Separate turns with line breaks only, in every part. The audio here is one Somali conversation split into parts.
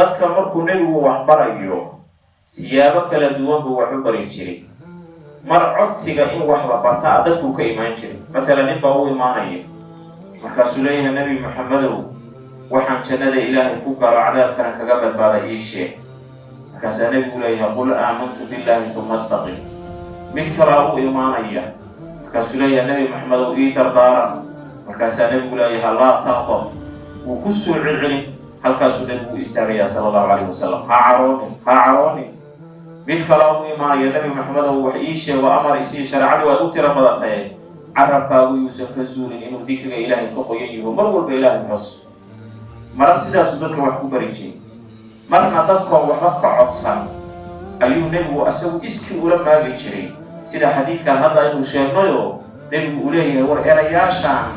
dadka markuu nebigu wax barayo siyaabo kala duwan buu wax u bari jiray. mar codsiga in wax la bartaa dadku ka imaan jiray. Masalan nin baa u imaanaya markaasuu leeyahay nabi maxamedow waxaan jannada ilaahay ku galo cadaabkana kaga badbaada ii sheeg. markaasaa nebigu leeyahay qul aamantu billahi thumma istaqim. mid kalaa u imaanaya markaasuu leeyahay nabi maxamedow ii dardaaran. markaasaa nebigu leeyahay laa taqdab. wuu ku soo celcelin halkaasuu nebigu istaagayaa sala allahu calayhi wasalam. ha caroonin. mid kalaa u imaanaya nabi maxamedow wax ii sheego amar isii shareecadu way u tiro badatay carabkaagu yuusan ka zuulin inuu dikriga ilaahay ka qoyan yaho mar walba ilaahay xus. marar sidaasuu dadka wax ku bari jiray. marna dadkoo waxba ka codsan ayuu nebigu asagu iskii ula maagi jiray sida xadiidkan hadda inuu sheegnayo nebigu uu leeyahay war erayaashaan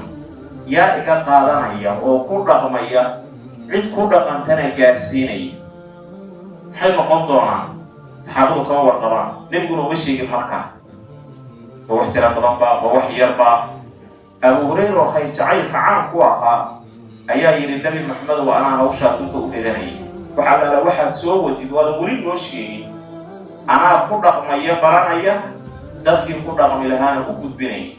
yaa iga qaadanaya oo ku dhaqmaya cid ku dhaqantana gaarsiinaya maxay noqon doonaan. saxaabadu kama warqabaan nebiguna uma sheegin markaa ma wax tira badan baa ma wax yar baa. abu hurayra oo khayr jacaylka caan ku ahaa ayaa yidhi nabi maxamedow anaa hawshaa dhulka u dhiganaya. waxaa laala waxaad soo wadid waadan weli noo sheegin. anaa ku dhaqmaya baranaya dadkii ku dhaqmi lahaana u gudbinaya.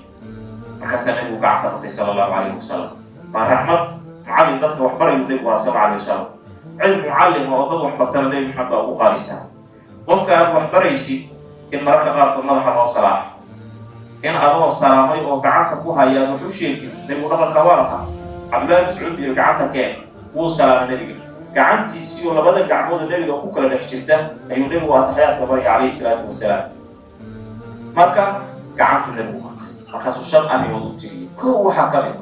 markaasaa nebigu gacanta qabtay sala allahu calayhi wasalam. waa raxmad mucallim dadka wax barayuu nebigu waa sala calayhi wasalam. cilm mucallima oo dad wax bartana nebi maxamed baa ugu qaalisaa. qofka aad wax baraysid in mararka qaarkood madaxa loo salaaxo in adoo salaamay oo gacanta ku hayaad wax u sheegtid. nebigu dhaqanka waa lahaa. cabdullahi mascuud iyo gacanta keen wuu salaamay nebiga gacantiisii oo labada gacmooda nebiga ku kala dhex jirta ayuu nebigu ataxiyaadka barya calayhi salaatu wasalaam. marka gacantuu nebigu qabtay markaasuu 5 arrimood u tiriyey. kow waxaa ka mid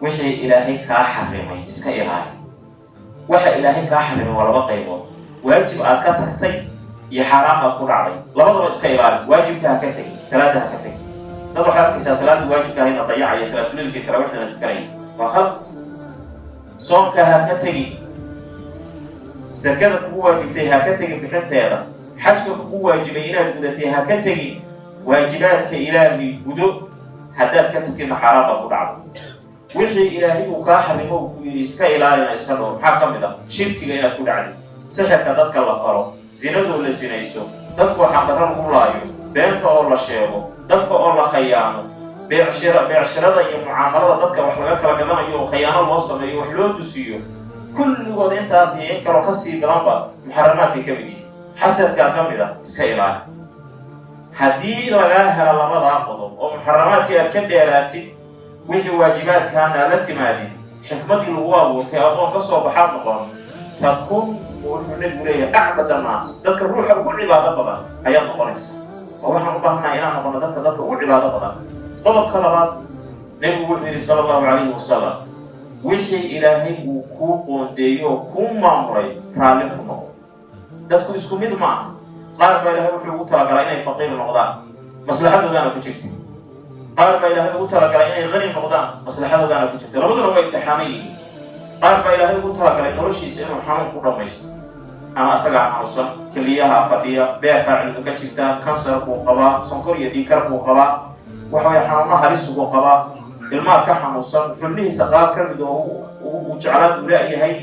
wixii ilaahay kaa xarimay iska ilaali. waxa ilaahay kaa xarimay waa 2 qaybood. waajib aad ka tagtay iyo xaraam aad ku dhacday labadaba iska ilaali. waajibka ha ka tegi salaada ha ka tegi. dad waxaa arkaysaa salaada waajibka ahayna dayacaya salaatuleylkii taraawixdana tukanaya waa khalad. soomka ha ka tegi. sakada kugu waajibtay ha ka tegi bixinteeda. xajka kugu waajibay inaad gudatay ha ka tegi. waajibaadka ilaahay gudo. haddaad ka tagtidna xaraam baad ku dhacday. wixii ilaahay uu kaa xarimo uu ku yidhi iska ilaalina iska dhowr maxaa ka mid ah shirkiga inaad ku dhacday. sixirka dadka la faro. zinadoo la zinaysto. dadkoo xaqdarro lagu laayo. beenta oo la sheego. dadka oo la khayaano. beecshirada iyo mucaamalada dadka wax laga kala gadanayo oo khayaano loo sameeyo wax loo dusiyo. kulligood intaas iyo in kaloo kasii badanba muxaramaadkay ka mid yihiin. xasadkaa ka mid ah iska ilaali. haddii lagaa helo labadaa qodob oo muxaramaadkii aad ka dheeraatid wixii waajibaadkaana la timaadid xikmadii lagu abuurtay adoon ka soo baxaad noqon takun wuxuu nebigu leeyahay acbada naas dadka ruuxa ugu cibaado badan ayaad noqonaysaa. oo waxaan u baahanahay inaan noqono dadka ugu cibaado badan. qodobka labaad nebigu wuxuu yidhi sala allahu calayhi wasalam wixii ilaahay uu kuu qoondeeyo oo kuu maamulay raalli ku noqo. dadku isku mid ma aha. qaar baa ilaahay wuxuu ugu talagalay inay faqiir noqdaan maslaxadoodaana ku jirta. qaar baa ilaahay ugu talagalay inay qani noqdaan maslaxadoodaana ku jirta. labaduna waa imtixaaman yihiin. qaar baa ilaahay ugu talagalay noloshiisa inuu xanuun ku dhammaysto ama asagaa xanuunsan keliyaha fadhiya beerkaa cilmi ka jirta kansar buu qabaa sonkor iyo dhiikar buu qabaa waxaway xanuuno halis buu qabaa ilmaha ka xanuunsan xubnihiisa qaar ka mid oo uu jeclaan uu la'yahay.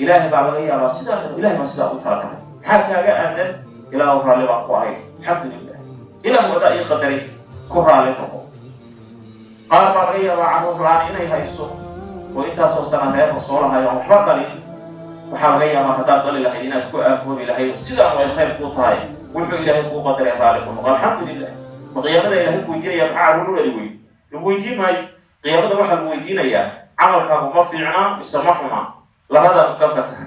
ilaahay baa laga yaabaa sidaa ilaahay baa sidaa u talagalay. maxaa kaaga aadan ilaahu raalli baan ku ahay alxamdulilah ilaahu wadaa ii qadaray ku raalli noqo. qaar baa laga yaabaa carruur la-aan inay hayso oo intaasoo sana reerka soo lahayo aan waxba dhalin. waxaa laga yaabaa haddaad dhali lahayd inaad ku aafoobi lahayd sidaan way khayr kuu tahay wuxuu ilaahay kuu qadaray raalli ku noqo alxamdulilah. ma qiyaamada ilaahay ku weydiinaya maxaa carruur u dhali wey lagu weydiin maayo. qiyaamada waxaa lagu weydiinayaa camalkaagu ma fiicnaa mise ma xumaa. labadaan ka fakar.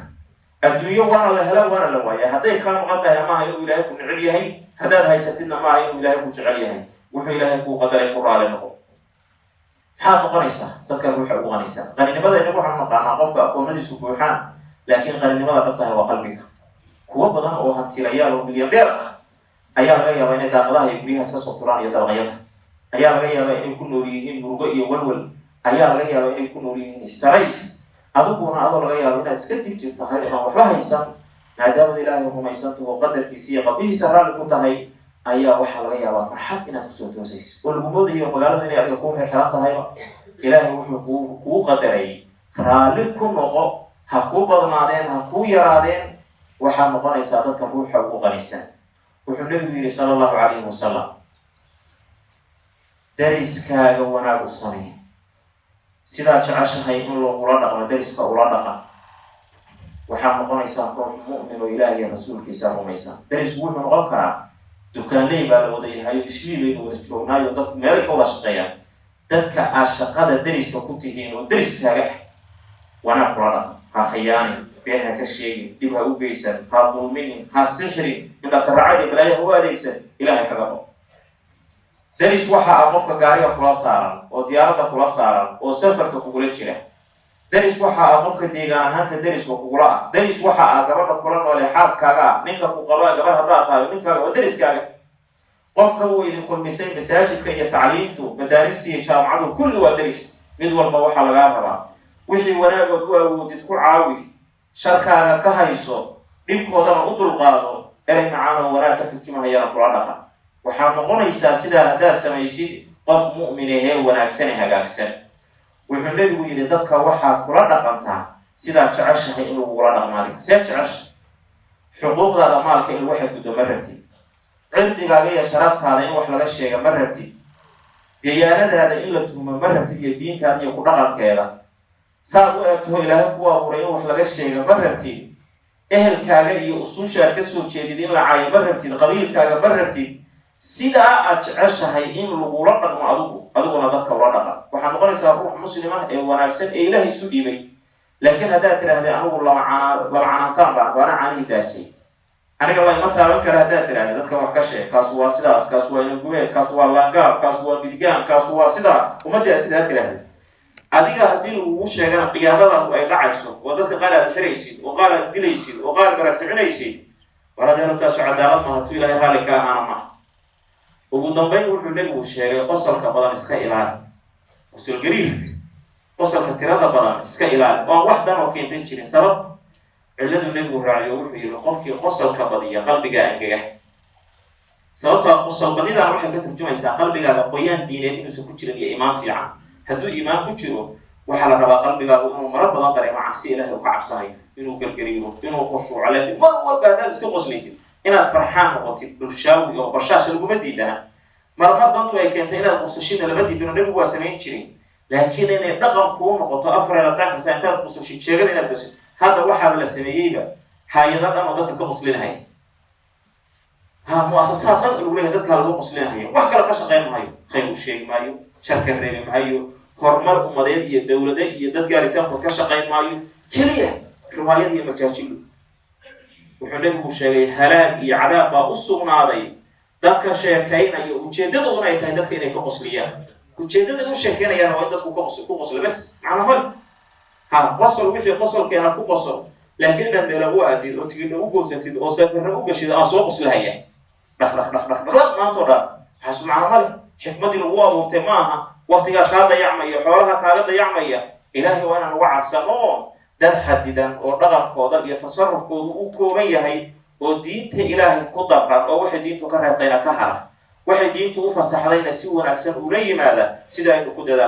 adduunyo waana la hela waana la waayaa. hadday kaa maqan tahay maaha inuu ilaahay ku necel yahay. haddaad haysatidna maaha inuu ilaahay ku jecel yahay. wuxuu ilaahay kuu qadaray ku raalli noqo. maxaad noqonaysaa dadka ruuxa ugu qanaysaa. qaninimada inagu waxaan naqaanaa qofka aqoonadiisu buuxaan laakiin qaninimada dhabtahay waa qalbiga. kuwo badan oo hantilayaal oo milyardheer ah ayaa laga yaabaa inay daaqadaha iyo guryahaas ka soo turaan iyo dabaqyada. ayaa laga yaabaa inay ku nool yihiin murugo iyo walwal. ayaa laga yaabaa inay ku nool yihiin istarays. adiguna adoo laga yaabo inaad iska digtir tahay oodaan waxba haysan maadaamad ilaahay rumaysantaho qadarkiisa iyo qadihiisa raalli ku tahay ayaa waxaa laga yaabaa farxad inaad kusoo toosayso oo lagu moodayo magaalada inay adiga kuu xirxiran tahayba. ilaahay wuxuu kuu qadaray raalli ku noqo ha kuu badnaadeen ha kuu yaraadeen waxaad noqonaysaa dadka ruuxa ugu qanisan. wuxuu nabigu yidhi sala allahu calayhi wasalam dariskaaga wanaag u samee sidaad jeceshahay in lagula dhaqmo dariska ula dhaqan waxaad noqonaysaa ruux mu'min oo ilaahay iyo rasuulkiisa rumaysan. darisku wuxuu noqon karaa dukaanley baa la wada yahay oo islii baynu wada joognaayo dadku meelay ka wada shaqeeyaan. dadka aad shaqada dariska ku tihiin oo dariskaaga ah wanaag kula dhaqan, ha khiyaanin, been ha ka sheegin, dib ha u geysan, ha dulminin, ha sixrin, indha saracadii balaayaha u adeegsan, ilaahay kaga baqo. daris waxa ah qofka gaariga kula saaran oo diyaaradda kula saaran oo safarka kugula jira. daris waxa ah qofka deegaan ahaanta dariska kugula ah. daris waxa ah gabadha kula noole xaaskaaga ah, ninka ku qaba gabar haddaad tahay ninkaaga oo dariskaaga. qofka uu idin kulmisay masaajidka iyo tacliimtu madaarista iyo jaamacadu kulli waa daris. mid walba waxaa lagaa rabaa wixii wanaagood u awoodid ku caawi, sharkaaga ka hayso, dhibkoodana u dulqaado, erey macaan oo wanaag ka turjumahayana kula dhaqan. waxaad noqonaysaa sidaa haddaad samaysid qof mu'min ahee wanaagsan ee hagaagsan. wuxuu nabigu yidhi dadka waxaad kula dhaqantaa sidaad jeceshahay in lagula dhaqmaadi. see jecesha xuquuqdaada maalka in lagu xadgudbo ma rabtid, cirdigaaga iyo sharaftaada in wax laga sheega ma rabtid, deeyaanadaada in la tuhmo ma rabtid iyo diintaada iyo ku dhaqankeeda. saad u eegtaho ilaahay ku abuuray in wax laga sheega ma rabtid, ehelkaaga iyo usuushaad ka soo jeedid in la caayo ma rabtid, qabiilkaaga ma rabtid. sidaa aad jeceshahay in lagula dhaqmo adiguna dadka ula dhaqan. waxaad noqonaysaa ruux muslima ee wanaagsan ee ilaahay isu dhiibay. laakiin haddaad tidhahdee anigu laba canaantaan baan waana caanihii daajay, aniga layma taaban kara haddaad tidhahde dadka wax ka sheeg, kaasu waa sidaas, kaasu waa inagumeed, kaasu waa laangaab, kaasu waa midgaan, kaasu waa sidaa, ummaddaa sidaa tidhahde. adiga haddii lagugu sheegana qiyaamadaadu ay dhacayso oo dadka qaar aad xiraysid oo qaar aad dilaysid oo qaar garakicinaysid, war hadeenu taasu cadaalad maha tu ilaahay raalli ka ahaana maha. ugu dambayn wuxuu nabigu sheegay qosolka badan iska ilaali, qosol gariirka, qosolka tirada badan iska ilaali oan wax dan oo keentay jirin sabab. cilladuu nabigu raaciyo wuxuu yidhi qofkii qosolka badiya qalbiga angega. sababtaa qosol badidana waxay ka turjumaysaa qalbigaaga qoyaan diineed inuusan ku jirin iyo iimaan fiican. hadduu iimaan ku jiro waxaa la rabaa qalbigaagu inuu maro badan dareemo cabsi ilaahay u ka cabsanayo, inuu gargariiro, inuu khushuuco. laakiin mar walba haddaad iska qoslaysid inaad farxaan noqotid dhulshaawi oo bashaasha laguma diidana. marmar dantu ay keentay inaad qosashida lama diidano, nabigu waa samayn jirin. laakiin inay dhaqan kuu noqoto 24 saac intaad qosashid sheegada inaad gosid. hadda waxaaba la sameeyeyba hay-ada dhan oo dadka ka qoslinahaya, muasasaad dhan lagu leeyahay dadkaa lagu qoslinahayo, wax kale ka shaqayn maayo, khayr u sheegi maayo, sharka reebi maayo, horumar ummadeed iyo dowlade iyo dad gaaritaankood ka shaqayn maayo, keliya riwaayad iyo majaajilo. wuxuu nabigu sheegay halaag iyo cadaab baa u sugnaaday dadka sheekaynaya ujeedadooduna ay tahay dadka inay ka qosliyaan. ujeedada u sheekaynayaan waa in dadku ku qoslo bas, macna mal qosol wixii qosolkeena ku qosol. laakiin inaad meela u aadid oo tigidha u goosatid oo safarra u gashid aa soo qoslahaya dhaq maantoo dhan waxaasu macna male. xikmadii lagu abuurtay ma aha waqtigaa kaa dayacmaya, xoolaha kaaga dayacmaya. ilaahay waa inaan uga cabsano dad xadidan oo dhaqankooda iyo tasarufkoodu u kooban yahay oo diinta ilaahay ku dabran oo waxay diintu ka reebtayna ka hara, waxay diintu u fasaxdayna si wanaagsan ula yimaada sida aynu ku dadaal